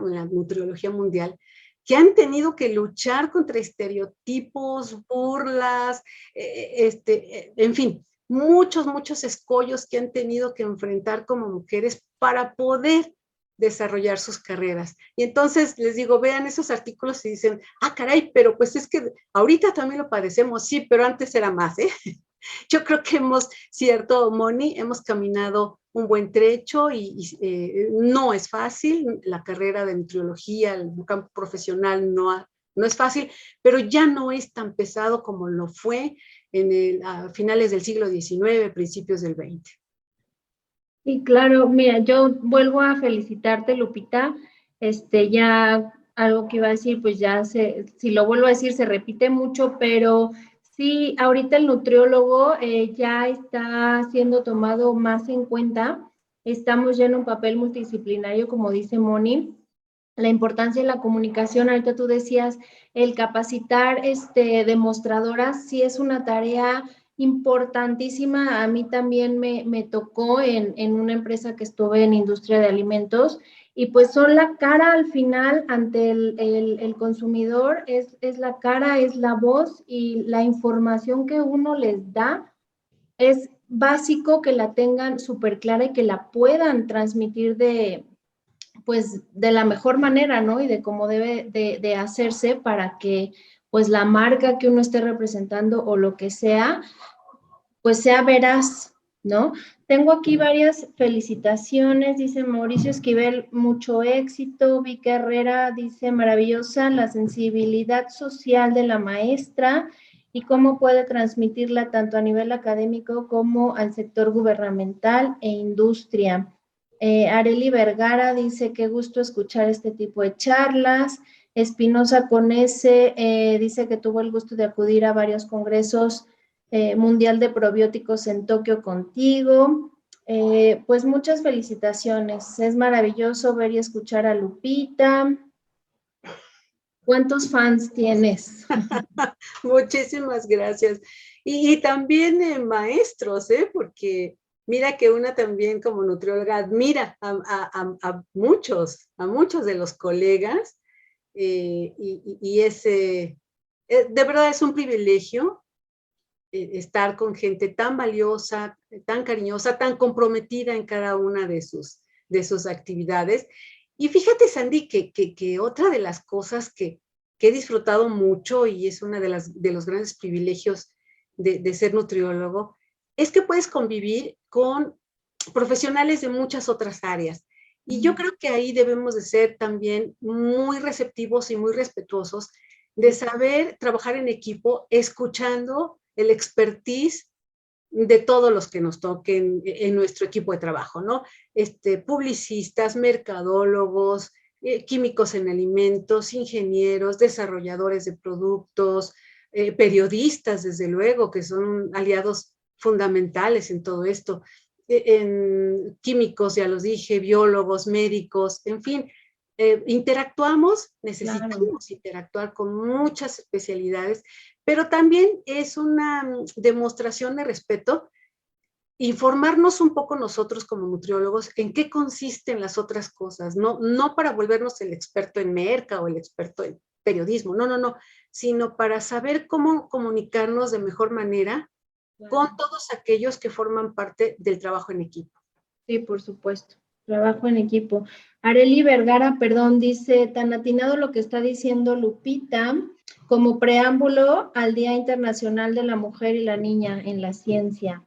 mundial, que han tenido que luchar contra estereotipos, burlas, en fin, muchos escollos que han tenido que enfrentar como mujeres para poder desarrollar sus carreras. Y entonces les digo, vean esos artículos y dicen, ah, caray, pero pues es que ahorita también lo padecemos, sí, pero antes era más, ¿eh? Yo creo que cierto, Moni, hemos caminado un buen trecho y no es fácil, la carrera de nutriología, el campo profesional no es fácil, pero ya no es tan pesado como lo fue a finales del siglo XIX, principios del XX. Sí, claro, mira, yo vuelvo a felicitarte, Lupita, ya algo que iba a decir, pues ya si lo vuelvo a decir, se repite mucho, pero sí, ahorita el nutriólogo ya está siendo tomado más en cuenta, estamos ya en un papel multidisciplinario, como dice Moni, la importancia de la comunicación, ahorita tú decías, el capacitar demostradoras, sí es una tarea importantísima. A mí también me tocó en una empresa que estuve en industria de alimentos y pues son la cara al final ante el consumidor, es la cara, es la voz y la información que uno les da es básico que la tengan súper clara y que la puedan transmitir pues de la mejor manera, ¿no? Y de cómo debe de hacerse para que pues la marca que uno esté representando o lo que sea, pues sea veraz, ¿no? Tengo aquí varias felicitaciones, dice Mauricio Esquivel, mucho éxito, Vicky Herrera dice maravillosa la sensibilidad social de la maestra y cómo puede transmitirla tanto a nivel académico como al sector gubernamental e industria. Areli Vergara dice, qué gusto escuchar este tipo de charlas. Espinosa Conese dice que tuvo el gusto de acudir a varios congresos mundial de probióticos en Tokio contigo. Pues muchas felicitaciones. Es maravilloso ver y escuchar a Lupita. ¿Cuántos fans tienes? Muchísimas gracias. Y también maestros, porque mira que una también como nutrióloga admira a muchos de los colegas y de verdad es un privilegio estar con gente tan valiosa, tan cariñosa, tan comprometida en cada una de sus actividades. Y fíjate, Sandy, que otra de las cosas que he disfrutado mucho y es uno de los grandes privilegios de ser nutriólogo, es que puedes convivir con profesionales de muchas otras áreas. Y yo creo que ahí debemos de ser también muy receptivos y muy respetuosos de saber trabajar en equipo, escuchando el expertise de todos los que nos toquen en nuestro equipo de trabajo, ¿no? Publicistas, mercadólogos, químicos en alimentos, ingenieros, desarrolladores de productos, periodistas, desde luego, que son aliados fundamentales en todo esto, en químicos, ya los dije, biólogos, médicos, en fin, necesitamos interactuar con muchas especialidades, pero también es una demostración de respeto informarnos un poco nosotros como nutriólogos en qué consisten las otras cosas, no para volvernos el experto en merca o el experto en periodismo, no, sino para saber cómo comunicarnos de mejor manera con todos aquellos que forman parte del trabajo en equipo. Sí, por supuesto. Trabajo en equipo. Areli Vergara, perdón, dice, tan atinado lo que está diciendo Lupita, como preámbulo al Día Internacional de la Mujer y la Niña en la Ciencia.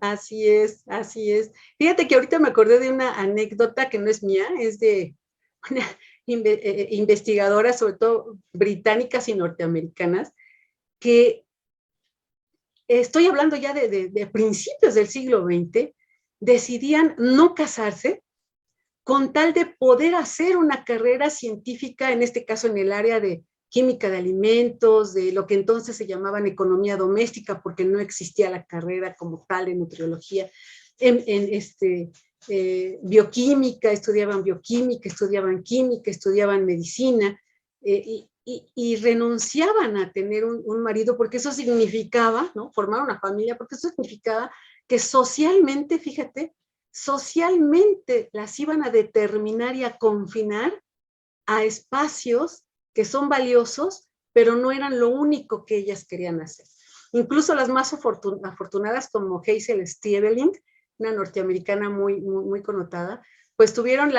Así es, así es. Fíjate que ahorita me acordé de una anécdota que no es mía, es de una investigadora, sobre todo británicas y norteamericanas, que estoy hablando ya de principios del siglo XX, decidían no casarse con tal de poder hacer una carrera científica, en este caso en el área de química de alimentos, de lo que entonces se llamaban economía doméstica, porque no existía la carrera como tal en nutriología, bioquímica, estudiaban química, estudiaban medicina, y renunciaban a tener un marido, porque eso significaba, ¿no? Formar una familia, porque eso significaba que socialmente, fíjate, socialmente las iban a determinar y a confinar a espacios que son valiosos, pero no eran lo único que ellas querían hacer. Incluso las más afortunadas como Hazel Steveling, una norteamericana muy connotada, pues tuvieron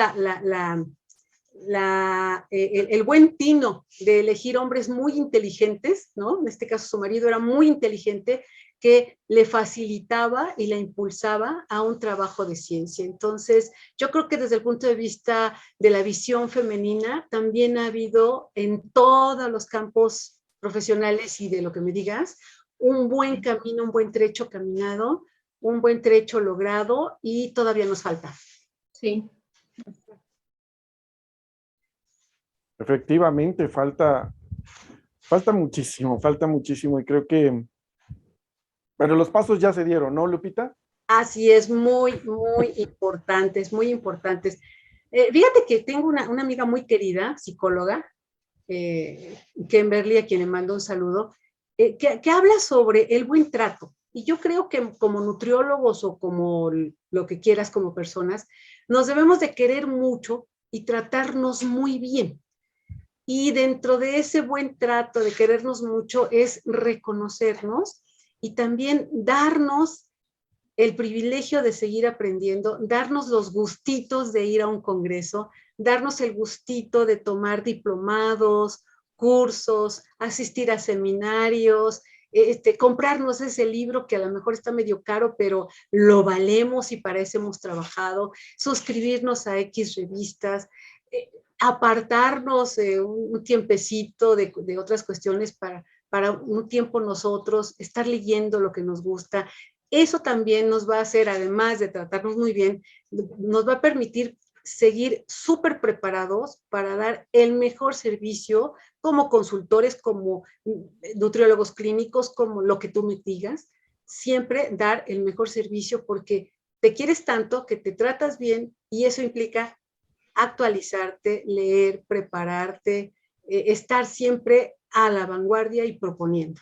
el buen tino de elegir hombres muy inteligentes, ¿no? En este caso su marido era muy inteligente, que le facilitaba y la impulsaba a un trabajo de ciencia. Entonces, yo creo que desde el punto de vista de la visión femenina, también ha habido en todos los campos profesionales y de lo que me digas, un buen camino, un buen trecho caminado, un buen trecho logrado y todavía nos falta. Sí. Efectivamente, falta muchísimo y creo que, pero los pasos ya se dieron, ¿no, Lupita? Así es, muy importantes, muy importantes. Fíjate que tengo una amiga muy querida, psicóloga, Kimberly, a quien le mando un saludo, que habla sobre el buen trato. Y yo creo que como nutriólogos o como lo que quieras como personas, nos debemos de querer mucho y tratarnos muy bien. Y dentro de ese buen trato de querernos mucho es reconocernos y también darnos el privilegio de seguir aprendiendo, darnos los gustitos de ir a un congreso, darnos el gustito de tomar diplomados, cursos, asistir a seminarios, comprarnos ese libro que a lo mejor está medio caro, pero lo valemos y para eso hemos trabajado, suscribirnos a X revistas. apartarnos un tiempecito de otras cuestiones para un tiempo nosotros, estar leyendo lo que nos gusta. Eso también nos va a hacer, además de tratarnos muy bien, nos va a permitir seguir súper preparados para dar el mejor servicio como consultores, como nutriólogos clínicos, como lo que tú me digas, siempre dar el mejor servicio porque te quieres tanto que te tratas bien y eso implica actualizarte, leer, prepararte, estar siempre a la vanguardia y proponiendo.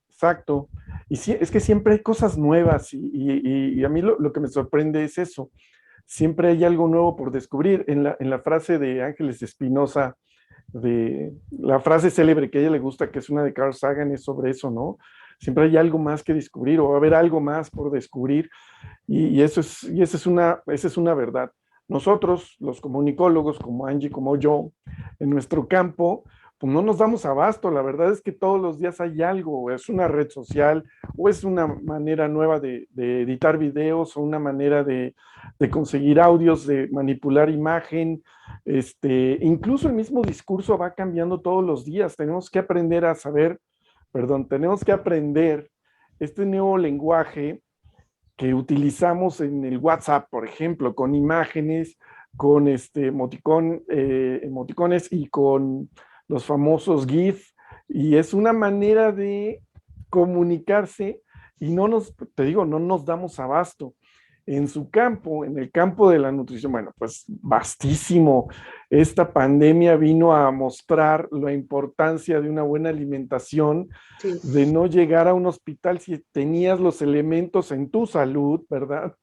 Exacto. Y sí, es que siempre hay cosas nuevas y a mí lo que me sorprende es eso. Siempre hay algo nuevo por descubrir. En la frase de Ángeles Espinosa, de la frase célebre que a ella le gusta, que es una de Carl Sagan, es sobre eso, ¿no? Siempre hay algo más que descubrir o va a haber algo más por descubrir esa es una verdad. Nosotros, los comunicólogos, como Angie, como yo, en nuestro campo, pues no nos damos abasto. La verdad es que todos los días hay algo, o es una red social, o es una manera nueva de editar videos, o una manera de conseguir audios, de manipular imagen. Incluso el mismo discurso va cambiando todos los días. Tenemos que aprender a saber, tenemos que aprender este nuevo lenguaje que utilizamos en el WhatsApp, por ejemplo, con imágenes, con emoticones y con los famosos GIF, y es una manera de comunicarse y no nos damos abasto. En su campo, en el campo de la nutrición, bueno, pues vastísimo. Esta pandemia vino a mostrar la importancia de una buena alimentación, Sí. de no llegar a un hospital si tenías los elementos en tu salud, ¿verdad?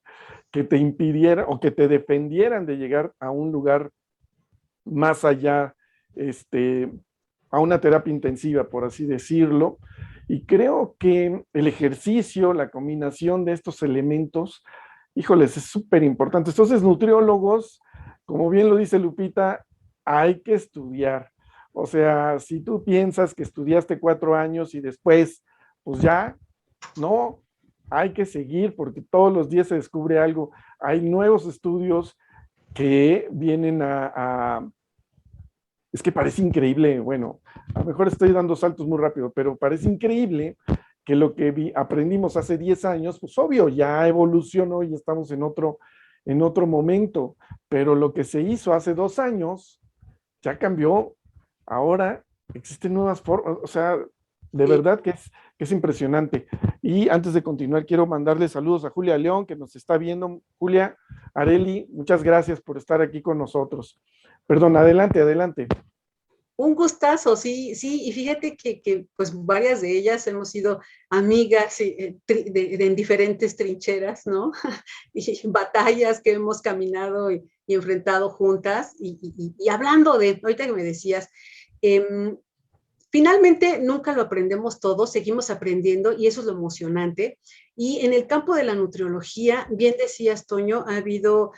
Que te impidieran o que te defendieran de llegar a un lugar más allá, a una terapia intensiva, por así decirlo. Y creo que el ejercicio, la combinación de estos elementos, híjoles, es súper importante. Entonces, nutriólogos, como bien lo dice Lupita, hay que estudiar. O sea, si tú piensas que estudiaste 4 años y después, pues ya, no, hay que seguir porque todos los días se descubre algo. Hay nuevos estudios que vienen es que parece increíble, bueno, a lo mejor estoy dando saltos muy rápido, pero parece increíble que lo que aprendimos hace 10 años, pues obvio, ya evolucionó y estamos en otro momento, pero lo que se hizo hace 2 años ya cambió. Ahora existen nuevas formas, o sea, de verdad que es impresionante. Y antes de continuar, quiero mandarle saludos a Julia León, que nos está viendo. Julia, Areli, muchas gracias por estar aquí con nosotros. Perdón, adelante. Un gustazo, sí, y fíjate que pues varias de ellas hemos sido amigas en diferentes trincheras, ¿no? Y batallas que hemos caminado y enfrentado juntas. Y hablando de, ahorita que me decías, finalmente nunca lo aprendemos todo, seguimos aprendiendo y eso es lo emocionante. Y en el campo de la nutriología, bien decías, Toño, ha habido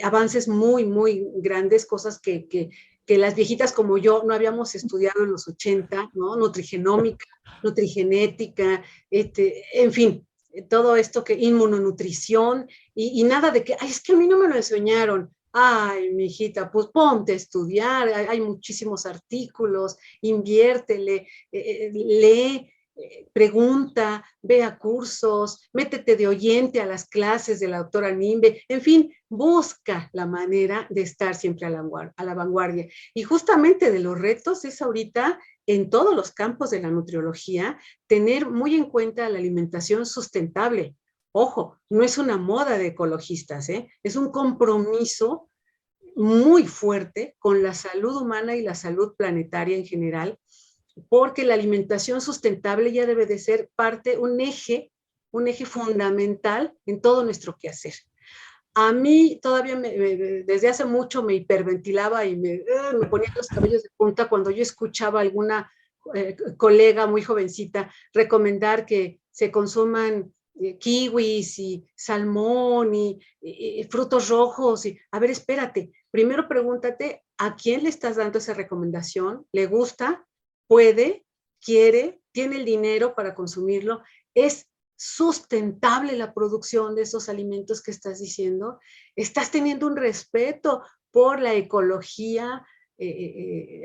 avances muy, muy grandes, cosas que las viejitas como yo no habíamos estudiado en los 80, ¿no? Nutrigenómica, nutrigenética, en fin, todo esto que inmunonutrición y nada de que, ay, es que a mí no me lo enseñaron. Ay, mi hijita, pues ponte a estudiar, hay muchísimos artículos, inviértele, lee, pregunta, ve a cursos, métete de oyente a las clases de la doctora Nimbe, en fin, busca la manera de estar siempre a la vanguardia. Y justamente de los retos es ahorita en todos los campos de la nutriología tener muy en cuenta la alimentación sustentable. Ojo, no es una moda de ecologistas, es un compromiso muy fuerte con la salud humana y la salud planetaria en general, porque la alimentación sustentable ya debe de ser parte, un eje fundamental en todo nuestro quehacer. A mí todavía desde hace mucho me hiperventilaba y me ponía los cabellos de punta cuando yo escuchaba a alguna colega muy jovencita recomendar que se consuman kiwis y salmón y frutos rojos. A ver, espérate, primero pregúntate a quién le estás dando esa recomendación, ¿le gusta? ¿Puede? ¿Quiere? ¿Tiene el dinero para consumirlo? ¿Es sustentable la producción de esos alimentos que estás diciendo? ¿Estás teniendo un respeto por la ecología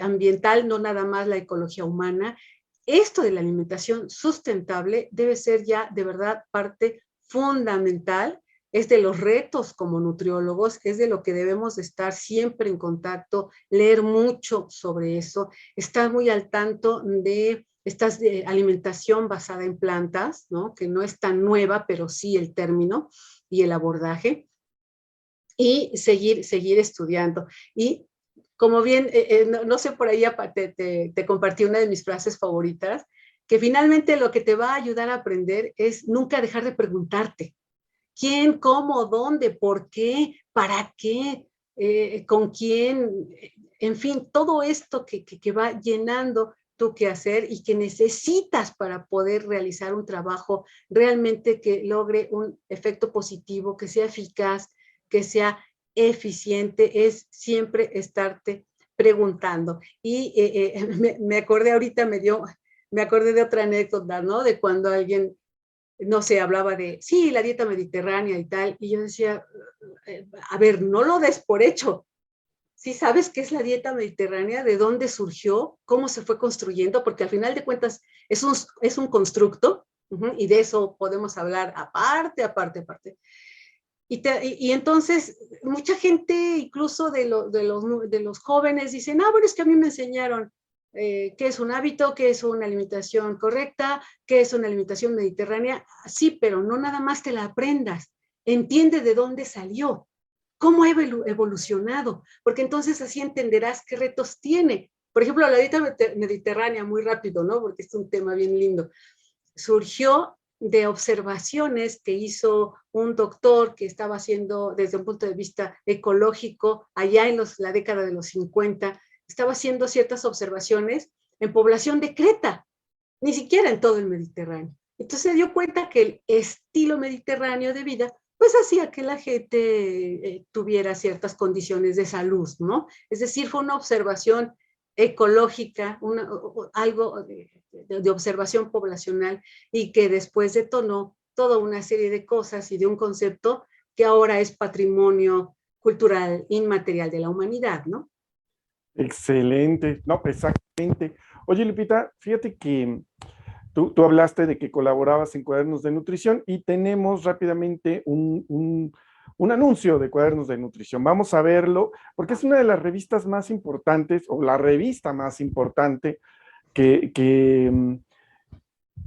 ambiental, no nada más la ecología humana. Esto de la alimentación sustentable debe ser ya de verdad parte fundamental, es de los retos como nutriólogos, es de lo que debemos de estar siempre en contacto, leer mucho sobre eso, estar muy al tanto de esta alimentación basada en plantas, ¿no? Que no es tan nueva, pero sí el término y el abordaje, y seguir estudiando. Y como bien, no sé, por ahí te compartí una de mis frases favoritas, que finalmente lo que te va a ayudar a aprender es nunca dejar de preguntarte quién, cómo, dónde, por qué, para qué, con quién, en fin, todo esto que va llenando tu quehacer y que necesitas para poder realizar un trabajo realmente que logre un efecto positivo, que sea eficaz, que sea eficiente, es siempre estarte preguntando. Y me acordé ahorita, me acordé de otra anécdota, ¿no? De cuando alguien, no sé, hablaba de, sí, la dieta mediterránea y tal, y yo decía, a ver, no lo des por hecho. ¿Sí sabes qué es la dieta mediterránea? ¿De dónde surgió? ¿Cómo se fue construyendo? Porque al final de cuentas es un constructo, y de eso podemos hablar aparte. Y entonces, mucha gente, incluso de los jóvenes, dicen, bueno, es que a mí me enseñaron qué es un hábito, qué es una alimentación correcta, qué es una alimentación mediterránea. Sí, pero no nada más te la aprendas. Entiende de dónde salió, cómo ha evolucionado, porque entonces así entenderás qué retos tiene. Por ejemplo, la dieta mediterránea, muy rápido, ¿no? Porque es un tema bien lindo. Surgió de observaciones que hizo un doctor que estaba haciendo desde un punto de vista ecológico allá en la década de los 50, estaba haciendo ciertas observaciones en población de Creta, ni siquiera en todo el Mediterráneo. Entonces se dio cuenta que el estilo mediterráneo de vida pues hacía que la gente tuviera ciertas condiciones de salud, ¿no? Es decir, fue una observación ecológica, algo de observación poblacional, y que después detonó toda una serie de cosas y de un concepto que ahora es patrimonio cultural inmaterial de la humanidad, ¿no? Excelente, no, exactamente. Oye, Lupita, fíjate que tú hablaste de que colaborabas en Cuadernos de Nutrición y tenemos rápidamente un anuncio de Cuadernos de Nutrición. Vamos a verlo, porque es una de las revistas más importantes, o la revista más importante que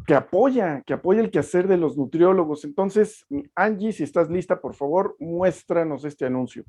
apoya el quehacer de los nutriólogos. Entonces, Angie, si estás lista, por favor, muéstranos este anuncio.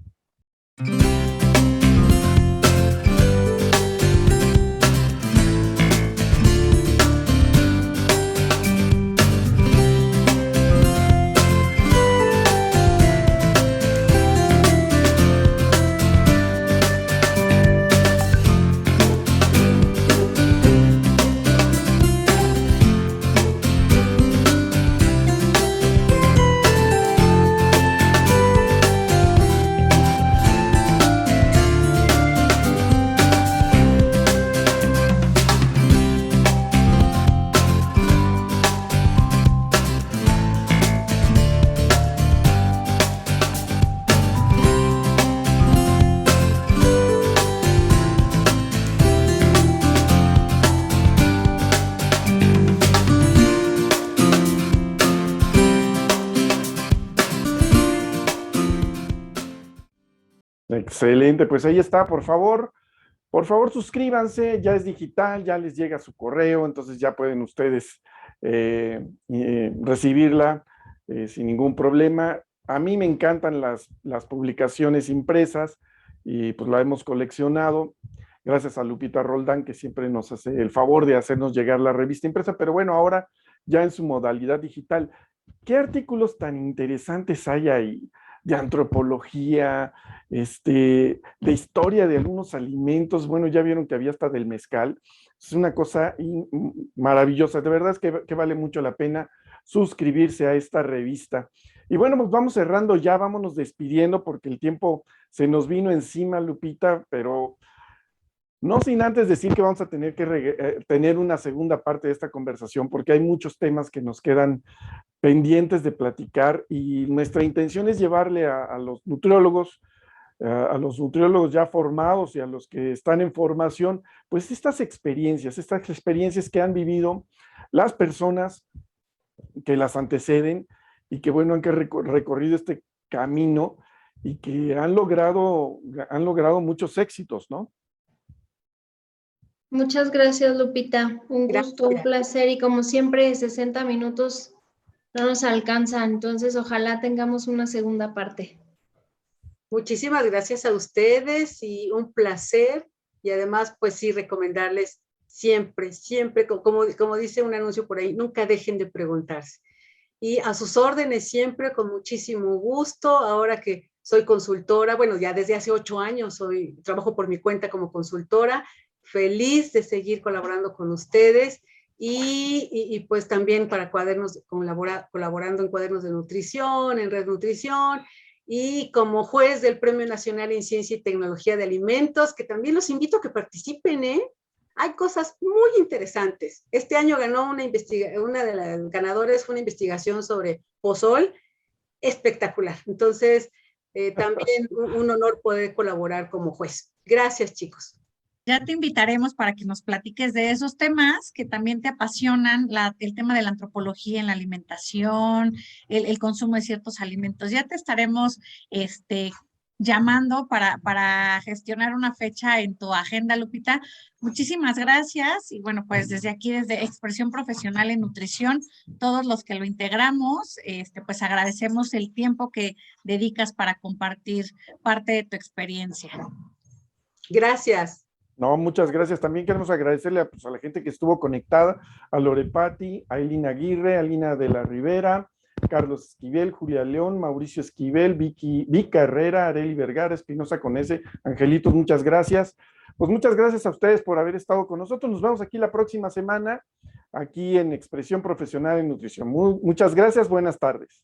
Excelente, pues ahí está, por favor suscríbanse, ya es digital, ya les llega su correo, entonces ya pueden ustedes recibirla sin ningún problema. A mí me encantan las publicaciones impresas y pues la hemos coleccionado, gracias a Lupita Roldán, que siempre nos hace el favor de hacernos llegar la revista impresa, pero bueno, ahora ya en su modalidad digital. ¿Qué artículos tan interesantes hay ahí? De antropología, de historia de algunos alimentos. Bueno, ya vieron que había hasta del mezcal. Es una cosa maravillosa. De verdad es que vale mucho la pena suscribirse a esta revista. Y bueno, pues vamos cerrando ya, vámonos despidiendo porque el tiempo se nos vino encima, Lupita, pero no sin antes decir que vamos a tener que tener una segunda parte de esta conversación porque hay muchos temas que nos quedan pendientes de platicar y nuestra intención es llevarle a los nutriólogos a los nutriólogos ya formados y a los que están en formación, pues estas experiencias que han vivido las personas que las anteceden y que, bueno, han recorrido este camino y que han logrado muchos éxitos, ¿no? Muchas gracias, Lupita. Un gusto, un placer y como siempre, 60 minutos no nos alcanzan, entonces ojalá tengamos una segunda parte. Muchísimas gracias a ustedes y un placer. Y además, pues sí, recomendarles siempre, como dice un anuncio por ahí, nunca dejen de preguntarse. Y a sus órdenes siempre, con muchísimo gusto. Ahora que soy consultora, bueno, ya desde hace 8 años trabajo por mi cuenta como consultora, feliz de seguir colaborando con ustedes y pues también para cuadernos, colaborando en cuadernos de nutrición, en Red Nutrición, y como juez del Premio Nacional en Ciencia y Tecnología de Alimentos, que también los invito a que participen, ¿eh? Hay cosas muy interesantes. Este año ganó una de las ganadoras fue una investigación sobre pozol, espectacular. Entonces, también un honor poder colaborar como juez. Gracias, chicos. Ya te invitaremos para que nos platiques de esos temas que también te apasionan, el tema de la antropología en la alimentación, el consumo de ciertos alimentos. Ya te estaremos llamando para gestionar una fecha en tu agenda, Lupita. Muchísimas gracias. Y bueno, pues desde aquí, desde Expresión Profesional en Nutrición, todos los que lo integramos, pues agradecemos el tiempo que dedicas para compartir parte de tu experiencia. Gracias. No, muchas gracias. También queremos agradecerle a la gente que estuvo conectada, a Lorepati, a Elina Aguirre, a Lina de la Rivera, Carlos Esquivel, Julia León, Mauricio Esquivel, Vicky Herrera, Areli Vergara, Espinosa con S, Angelitos, muchas gracias. Pues muchas gracias a ustedes por haber estado con nosotros. Nos vemos aquí la próxima semana, aquí en Expresión Profesional en Nutrición. Muchas gracias, buenas tardes.